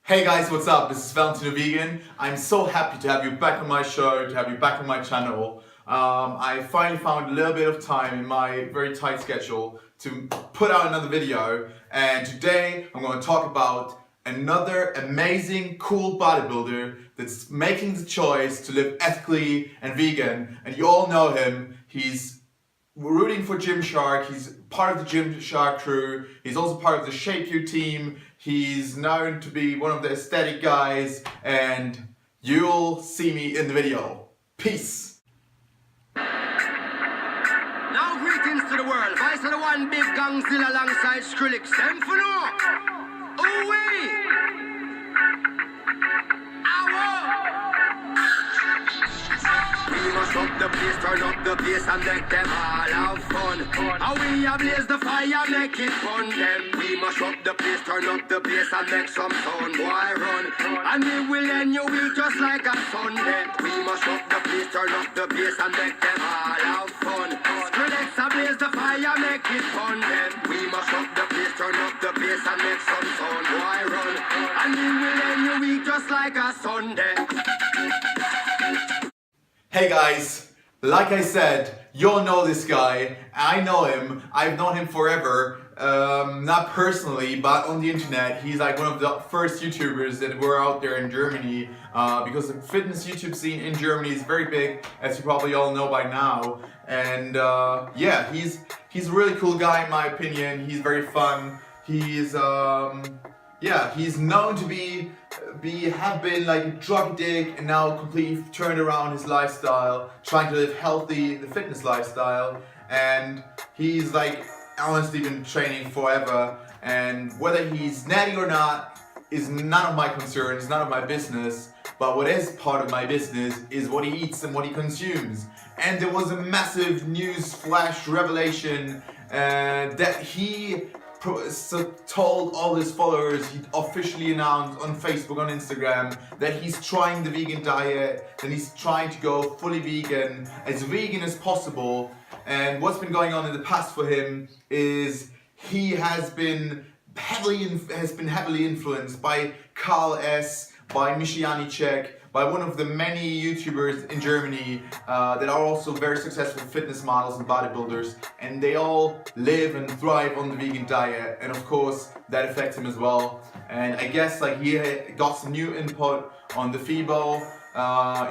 Hey guys, what's up? This is Valentino Vegan. I'm so happy to have you back on my show, to have you back on my channel. I finally found a little bit of time in my very tight schedule to put out another video, and today I'm going to talk about another amazing, cool bodybuilder that's making the choice to live ethically and vegan, and you all know him. He's rooting for Gymshark. He's part of the Gymshark crew. He's also part of the Shape You team. He's known to be one of the aesthetic guys, and you'll see me in the video. Peace. Now greetings to the world. Vice of the one big gang still alongside Skrillex. Them for no. Oh wait. We must up the place, turn up the bass and make them all have fun. How we ablaze the fire, make it fun. Then we must up the place, turn up the bass and make some sound. Boy run, and we will end your week just like a Sunday. We must up the place, turn up the bass and make them all have fun. Skrillex ablaze the fire, make it fun. Then we must up the place, turn up the bass and make some sound. Boy run, and we will end your week just like a Sunday. Hey guys, like I said, you'll know this guy. I know him. I've known him forever. Not personally, but on the internet. He's like one of the first YouTubers that were out there in Germany, because the fitness YouTube scene in Germany is very big, as you probably all know by now. And yeah, he's a really cool guy in my opinion. He's very fun. He's he's known to have been like a drug addict, and now completely turned around his lifestyle, trying to live healthy, the fitness lifestyle. And he's like honestly been training forever, and whether he's natty or not is none of my concern, it's none of my business. But what is part of my business is what he eats and what he consumes. And there was a massive news flash revelation that he told all his followers. He officially announced on Facebook, on Instagram, that he's trying the vegan diet, that he's trying to go fully vegan as possible. And what's been going on in the past for him is he has been heavily influenced by Carl S., by Michianichek, by one of the many YouTubers in Germany that are also very successful fitness models and bodybuilders, and they all live and thrive on the vegan diet, and of course that affects him as well. And I guess like he got some new input on the FIBO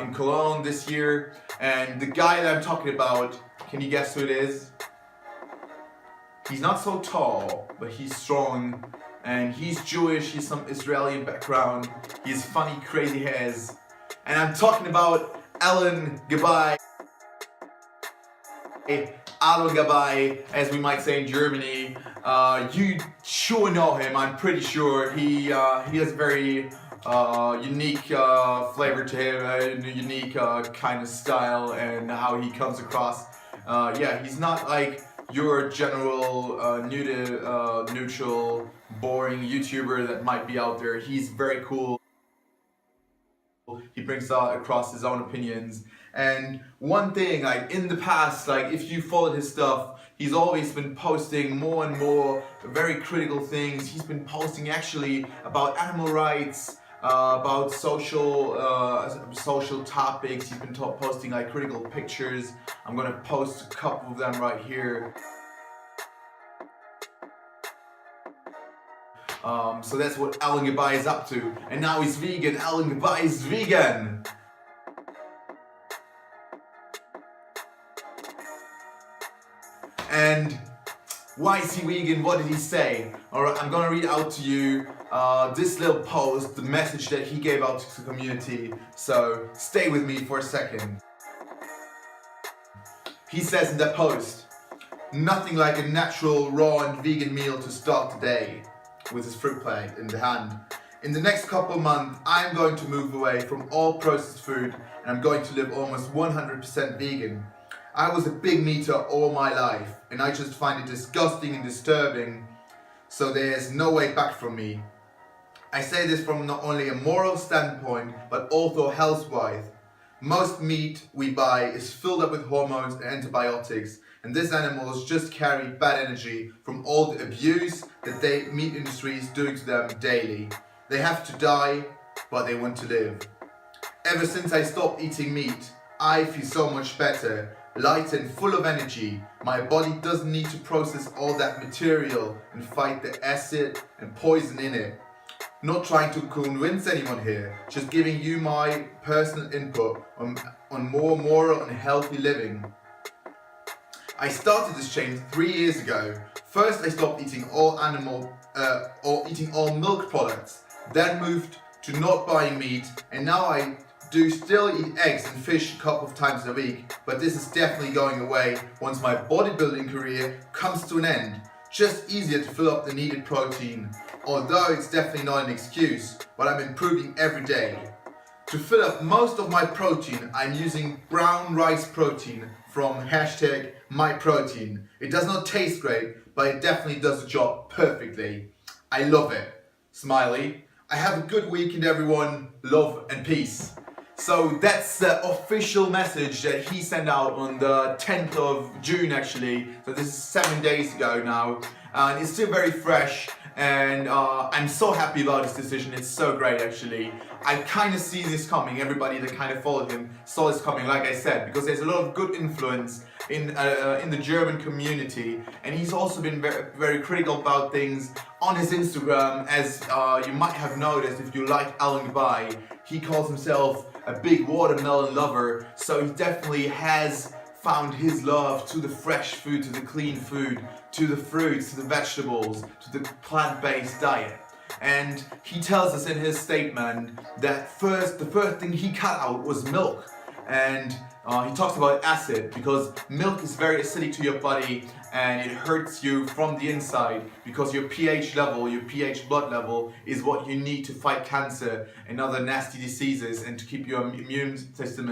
in Cologne this year, and the guy that I'm talking about, can you guess who it is? He's not so tall, but he's strong, and he's Jewish, he's some Israeli background, he has funny, crazy hairs. And I'm talking about ALON Gabbay. ALON Gabbay, as we might say in Germany. You sure know him, I'm pretty sure. He has a very unique flavor to him, a unique kind of style, and how he comes across. Yeah, he's not like your general neutral, boring YouTuber that might be out there. He's very cool. He brings across his own opinions. And one thing, like in the past, like if you followed his stuff, he's always been posting more and more very critical things. He's been posting actually about animal rights, about social topics. He's been posting like critical pictures. I'm gonna post a couple of them right here. So that's what ALON Gabbay is up to. And now he's vegan. ALON Gabbay is vegan. And why is he vegan? What did he say? Alright, I'm gonna read out to you this little post, the message that he gave out to the community. So stay with me for a second. He says in that post, "Nothing like a natural, raw and vegan meal to start the day," with his fruit plate in the hand. "In the next couple of months, I'm going to move away from all processed food, and I'm going to live almost 100% vegan. I was a big meater all my life, and I just find it disgusting and disturbing, so there's no way back from me. I say this from not only a moral standpoint, but also health-wise. Most meat we buy is filled up with hormones and antibiotics, and these animals just carry bad energy from all the abuse that the meat industry is doing to them daily. They have to die, but they want to live. Ever since I stopped eating meat, I feel so much better, light and full of energy. My body doesn't need to process all that material and fight the acid and poison in it. Not trying to convince anyone here, just giving you my personal input on more moral and healthy living. I started this change 3 years ago. First I stopped eating all milk products, then moved to not buying meat, and now I do still eat eggs and fish a couple of times a week, but this is definitely going away once my bodybuilding career comes to an end. Just easier to fill up the needed protein, although it's definitely not an excuse, but I'm improving every day. To fill up most of my protein, I'm using brown rice protein from #myprotein. It does not taste great, but it definitely does the job perfectly. I love it. Smiley. I have a good weekend, everyone. Love and peace. So that's the official message that he sent out on the 10th of June actually. So this is 7 days ago now. And it's still very fresh. And I'm so happy about this decision. It's so great actually. I kind of see this coming. Everybody that kind of followed him saw this coming, like I said, because there's a lot of good influence in the German community, and he's also been very, very critical about things on his Instagram, as you might have noticed if you like ALON Gabbay. He calls himself a big watermelon lover, so he definitely has found his love to the fresh food, to the clean food, to the fruits, to the vegetables, to the plant-based diet. And he tells us in his statement that the first thing he cut out was milk. And he talks about acid, because milk is very acidic to your body and it hurts you from the inside, because your pH level, your pH blood level is what you need to fight cancer and other nasty diseases and to keep your immune system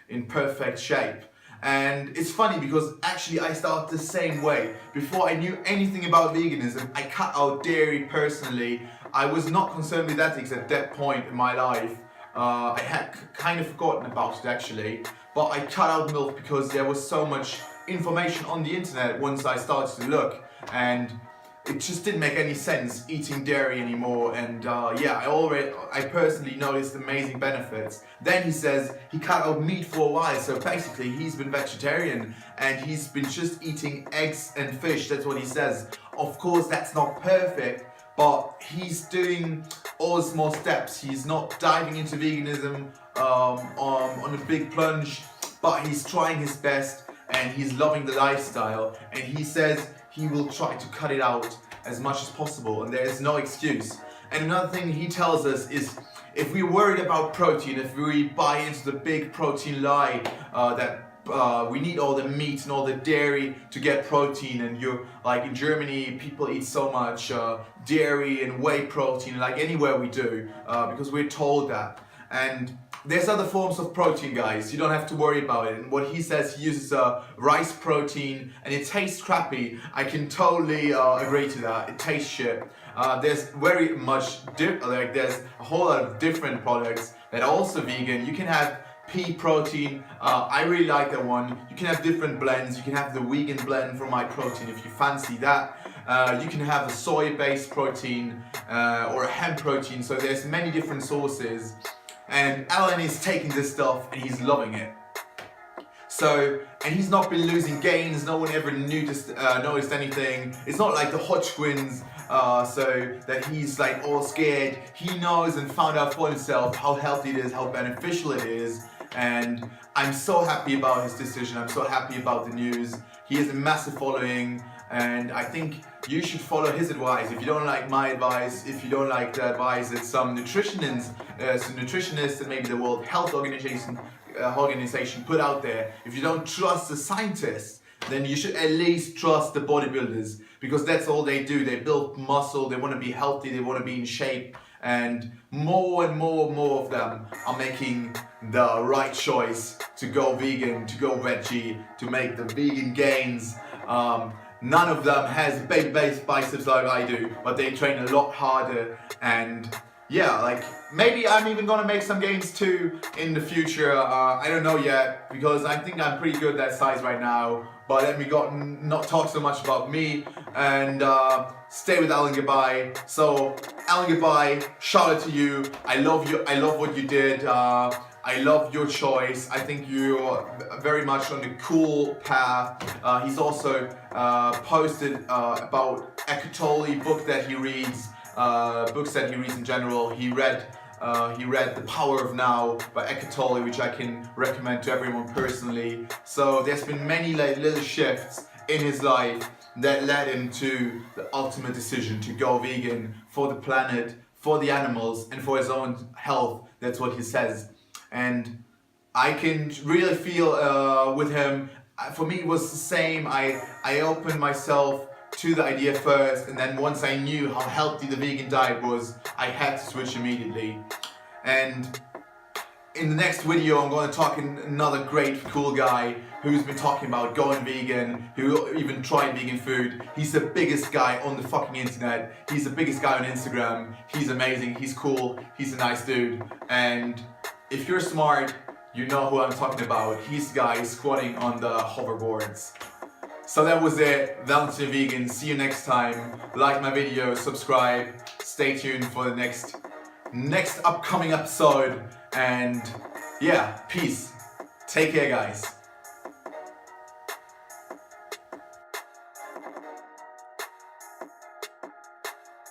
in perfect shape. And it's funny because actually I started the same way. Before I knew anything about veganism, I cut out dairy personally. I was not concerned with ethics at that point in my life. I had kind of forgotten about it actually, but I cut out milk because there was so much information on the internet once I started to look, and it just didn't make any sense eating dairy anymore. And yeah, I personally noticed amazing benefits. Then he says he cut out meat for a while, so basically he's been vegetarian and he's been just eating eggs and fish. That's what he says. Of course that's not perfect, but he's doing all the small steps. He's not diving into veganism on a big plunge, but he's trying his best and he's loving the lifestyle, and he says he will try to cut it out as much as possible, and there is no excuse. And another thing he tells us is, if we're worried about protein, if we buy into the big protein lie that we need all the meat and all the dairy to get protein, and you're like in Germany people eat so much dairy and whey protein, like anywhere we do, because we're told that. And there's other forms of protein, guys. You don't have to worry about it. And what he says, he uses RiceProtein, and it tastes crappy. I can totally agree to that. It tastes shit. There's very much there's a whole lot of different products that are also vegan. You can have pea protein. I really like that one. You can have different blends. You can have the vegan blend from MyProtein if you fancy that. You can have a soy-based protein or a hemp protein. So there's many different sources. And Alan is taking this stuff and he's loving it. So, and he's not been losing gains. No one ever noticed anything. It's not like the Hodgkins, so that he's like all scared. He knows and found out for himself how healthy it is, how beneficial it is. And I'm so happy about his decision. I'm so happy about the news. He has a massive following, and I think you should follow his advice. If you don't like my advice, if you don't like the advice that some nutritionists and maybe the World Health Organization put out there, if you don't trust the scientists, then you should at least trust the bodybuilders, because that's all they do. They build muscle, they want to be healthy, they want to be in shape, and more and more of them are making the right choice to go vegan, to go veggie, to make the vegan gains. None of them has big biceps like I do, but they train a lot harder. And yeah, like maybe I'm even gonna make some gains too in the future. I don't know yet, because I think I'm pretty good that size right now. but let me not talk so much about me and stay with Alon Gabbay. So Alon Gabbay, shout out to you. I love you. I love what you did. I love your choice. I think you're very much on the cool path. He's also posted about Eckhart Tolle, book that he reads, books that he reads in general. He read The Power of Now by Eckhart Tolle, which I can recommend to everyone personally. So there's been many little shifts in his life that led him to the ultimate decision to go vegan for the planet, for the animals, and for his own health. That's what he says. And I can really feel with him. For me, it was the same. I opened myself to the idea first, and then once I knew how healthy the vegan diet was, I had to switch immediately. And in the next video, I'm going to talk to another great, cool guy who's been talking about going vegan, who even tried vegan food. He's the biggest guy on the fucking internet. He's the biggest guy on Instagram. He's amazing. He's cool. He's a nice dude. And if you're smart, you know who I'm talking about. He's the guy squatting on the hoverboards. So that was it. Valentino Vegan. See you next time. Like my video, subscribe. Stay tuned for the next upcoming episode. And yeah, peace. Take care, guys.